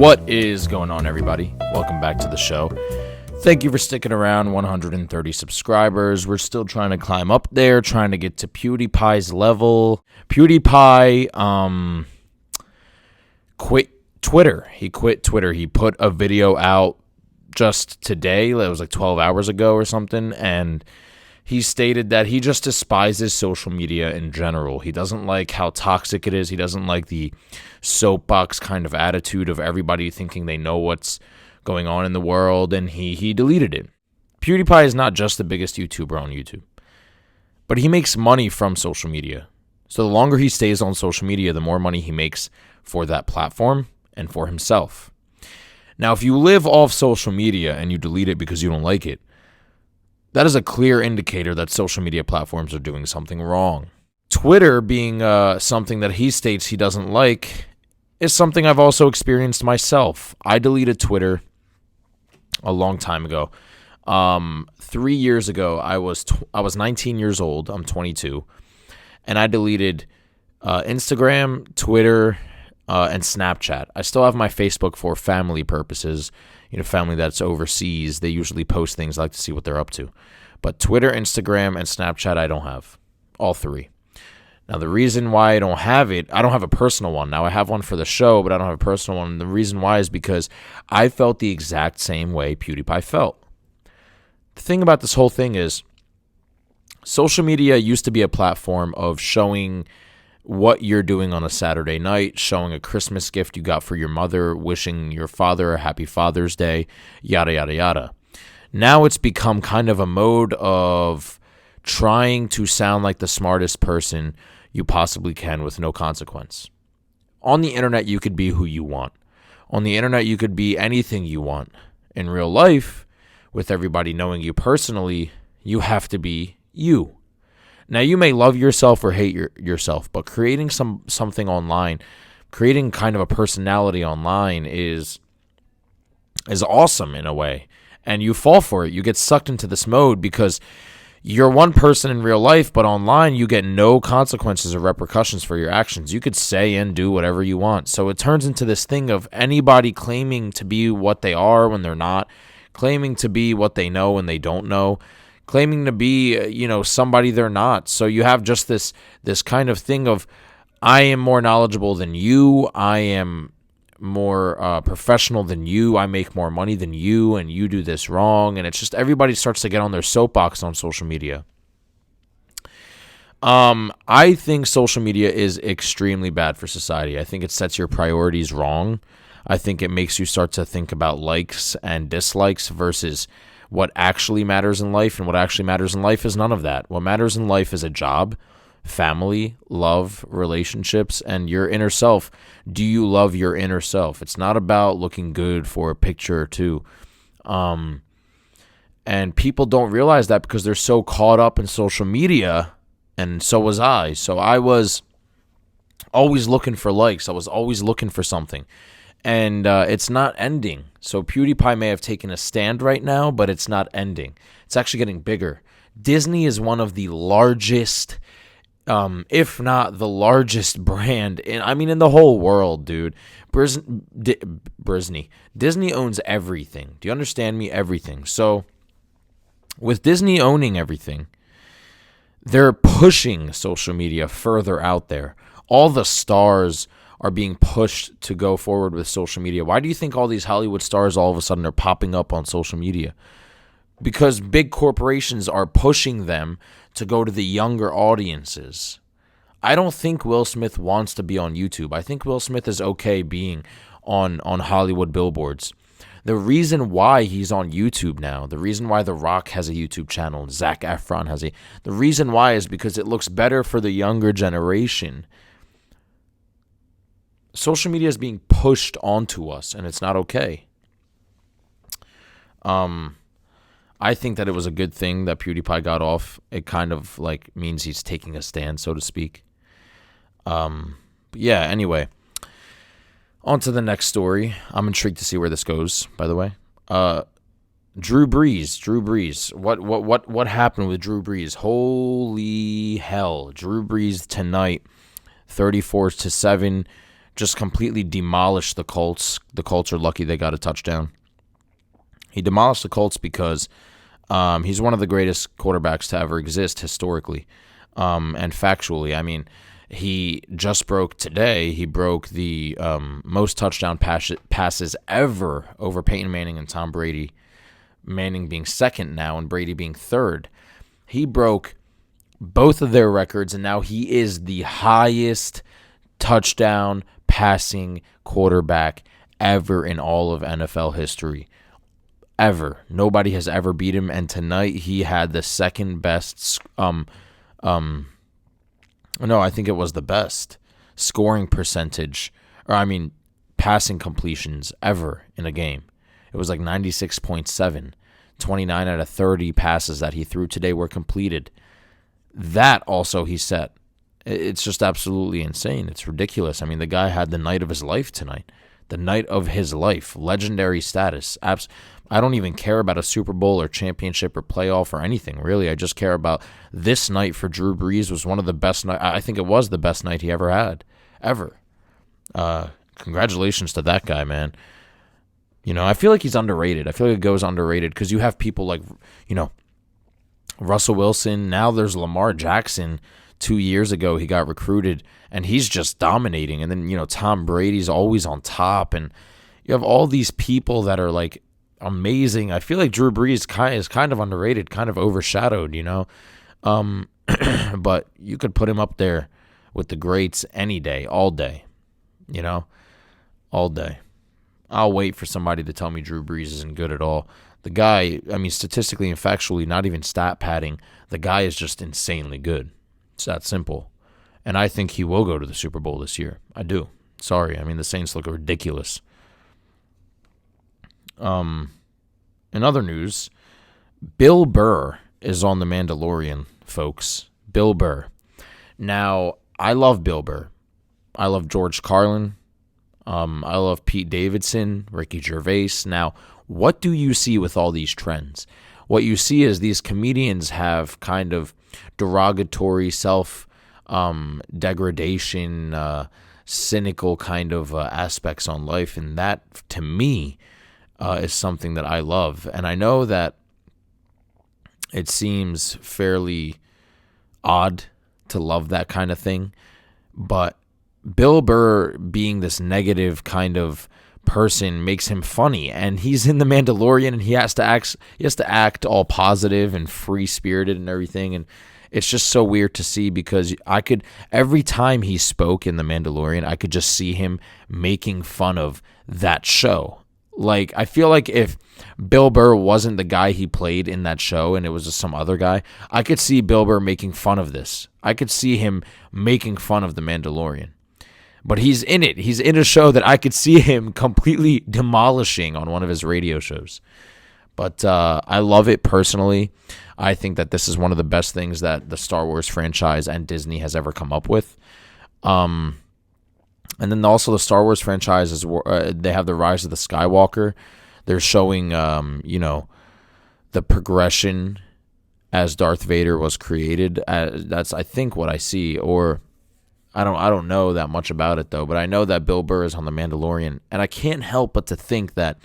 What is going on, everybody? Welcome back to the show. Thank you for sticking around. 130 subscribers. We're still trying to climb up there, trying to get to Pewdiepie's level. Pewdiepie quit Twitter. He quit Twitter. He put a video out just today. It was like 12 hours ago or something, and he stated that he just despises social media in general. He doesn't like how toxic it is. He doesn't like the soapbox kind of attitude of everybody thinking they know what's going on in the world, and he deleted it. PewDiePie is not just the biggest YouTuber on YouTube, but he makes money from social media. So the longer he stays on social media, the more money he makes for that platform and for himself. Now, if you live off social media and you delete it because you don't like it, that is a clear indicator that social media platforms are doing something wrong. Twitter being something that he states he doesn't like is something I've also experienced myself. I deleted Twitter a long time ago. 3 years ago, I was 19 years old. I'm 22. And I deleted Instagram, Twitter, and Snapchat. I still have my Facebook for family purposes. You know, family that's overseas, they usually post things. I like to see what they're up to. But Twitter, Instagram, and Snapchat, I don't have. All three. Now, the reason why I don't have it, I don't have a personal one. Now, I have one for the show, but I don't have a personal one. And the reason why is because I felt the exact same way PewDiePie felt. The thing about this whole thing is social media used to be a platform of showing what you're doing on a Saturday night, showing a Christmas gift you got for your mother, wishing your father a happy Father's Day, yada, yada, yada. Now it's become kind of a mode of trying to sound like the smartest person you possibly can with no consequence. On the internet, you could be who you want. On the internet, you could be anything you want. In real life, with everybody knowing you personally, you have to be you. Now, you may love yourself or hate yourself, but creating something online, creating kind of a personality online is awesome in a way. And you fall for it. You get sucked into this mode because you're one person in real life, but online you get no consequences or repercussions for your actions. You could say and do whatever you want. So it turns into this thing of anybody claiming to be what they are when they're not, claiming to be what they know when they don't know, claiming to be, somebody they're not. So you have just this kind of thing of, I am more knowledgeable than you. I am more professional than you. I make more money than you, and you do this wrong. And it's just everybody starts to get on their soapbox on social media. I think social media is extremely bad for society. I think it sets your priorities wrong. I think it makes you start to think about likes and dislikes versus what actually matters in life, and what actually matters in life is none of that. What matters in life is a job, family, love, relationships, and your inner self. Do you love your inner self? It's not about looking good for a picture or two. And people don't realize that because they're so caught up in social media, and so was I. So I was always looking for likes. I was always looking for something. And it's not ending. So PewDiePie may have taken a stand right now, but it's not ending. It's actually getting bigger. Disney is one of the largest, if not the largest brand in the whole world, dude. Disney owns everything. Do you understand me? Everything. So with Disney owning everything, they're pushing social media further out there. All the stars are being pushed to go forward with social media. Why do you think all these Hollywood stars all of a sudden are popping up on social media? Because big corporations are pushing them to go to the younger audiences. I don't think Will Smith wants to be on YouTube. I think Will Smith is okay being on Hollywood billboards. The reason why he's on YouTube now, the reason why The Rock has a YouTube channel, Zac Efron has the reason why is because it looks better for the younger generation. Social media is being pushed onto us, and it's not okay. I think that it was a good thing that PewDiePie got off. It kind of means he's taking a stand, so to speak. But yeah, anyway. On to the next story. I'm intrigued to see where this goes, by the way. Drew Brees. What happened with Drew Brees? Holy hell. Drew Brees tonight, 34-7. just completely demolished the Colts. The Colts are lucky they got a touchdown. He demolished the Colts because he's one of the greatest quarterbacks to ever exist historically and factually. I mean, he just broke today. He broke the most touchdown passes ever over Peyton Manning and Tom Brady. Manning being second now and Brady being third. He broke both of their records, and now he is the highest touchdown passing quarterback ever in all of NFL history. Ever. Nobody has ever beat him, and tonight he had the second best no, I think it was the best scoring percentage, passing completions ever in a game. It was like 96.7. 29 out of 30 passes that he threw today were completed. That also he set. It's just absolutely insane. It's ridiculous. I mean, the guy had the night of his life tonight. The night of his life. Legendary status. I don't even care about a Super Bowl or championship or playoff or anything, really. I just care about this night for Drew Brees was one of the best nights. I think it was the best night he ever had. Ever. Congratulations to that guy, man. You know, I feel like he's underrated. I feel like it goes underrated because you have people like, you know, Russell Wilson. Now there's Lamar Jackson. 2 years ago, he got recruited, and he's just dominating. And then, you know, Tom Brady's always on top. And you have all these people that are, like, amazing. I feel like Drew Brees is kind of underrated, kind of overshadowed, you know. But you could put him up there with the greats any day, all day, you know, all day. I'll wait for somebody to tell me Drew Brees isn't good at all. The guy, I mean, statistically and factually, not even stat padding, the guy is just insanely good. It's that simple. And I think he will go to the Super Bowl this year. I do. Sorry. I mean, the Saints look ridiculous. In other news, Bill Burr is on The Mandalorian, folks. Bill Burr. Now, I love Bill Burr. I love George Carlin. I love Pete Davidson, Ricky Gervais. Now, what do you see with all these trends? What you see is these comedians have kind of derogatory self-degradation, cynical kind of aspects on life. And that, to me, is something that I love. And I know that it seems fairly odd to love that kind of thing. But Bill Burr being this negative kind of person makes him funny, and he's in The Mandalorian, and he has to act all positive and free-spirited and everything, and it's just so weird to see because every time he spoke in The Mandalorian, I could just see him making fun of that show. Like, I feel like if Bill Burr wasn't the guy he played in that show and it was just some other guy, I could see Bill Burr making fun of this. I could see him making fun of The Mandalorian. But he's in it. He's in a show that I could see him completely demolishing on one of his radio shows. But I love it personally. I think that this is one of the best things that the Star Wars franchise and Disney has ever come up with. And then also the Star Wars franchise, they have the Rise of the Skywalker. They're showing, the progression as Darth Vader was created. That's, I think, what I see, or I don't know that much about it, though, but I know that Bill Burr is on The Mandalorian, and I can't help but to think that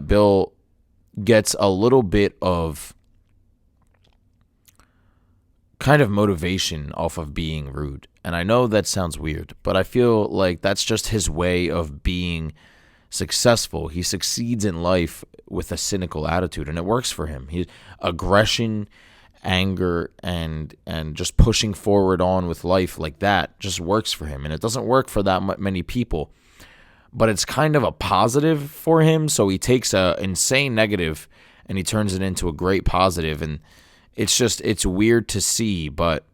Bill gets a little bit of kind of motivation off of being rude. And I know that sounds weird, but I feel like that's just his way of being successful. He succeeds in life with a cynical attitude, and it works for him. Aggression, anger, and just pushing forward on with life like that just works for him, and it doesn't work for that many people, but it's kind of a positive for him. So he takes a insane negative and he turns it into a great positive, and it's weird to see, but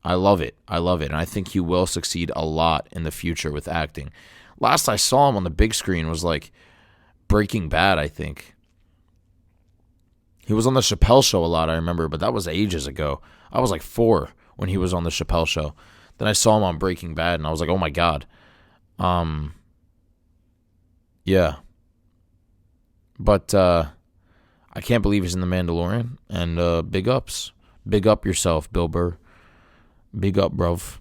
I love it, and I think he will succeed a lot in the future with acting. Last I saw him on the big screen was like Breaking Bad, I think. He was on the Chappelle Show a lot, I remember, but that was ages ago. I was like 4 when he was on the Chappelle Show. Then I saw him on Breaking Bad, and I was like, oh my God. Yeah. But I can't believe he's in The Mandalorian, and big ups. Big up yourself, Bill Burr. Big up, bruv.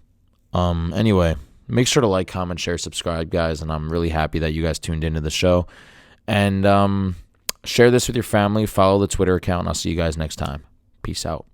Anyway, make sure to like, comment, share, subscribe, guys. And I'm really happy that you guys tuned into the show. And share this with your family. Follow the Twitter account. And I'll see you guys next time. Peace out.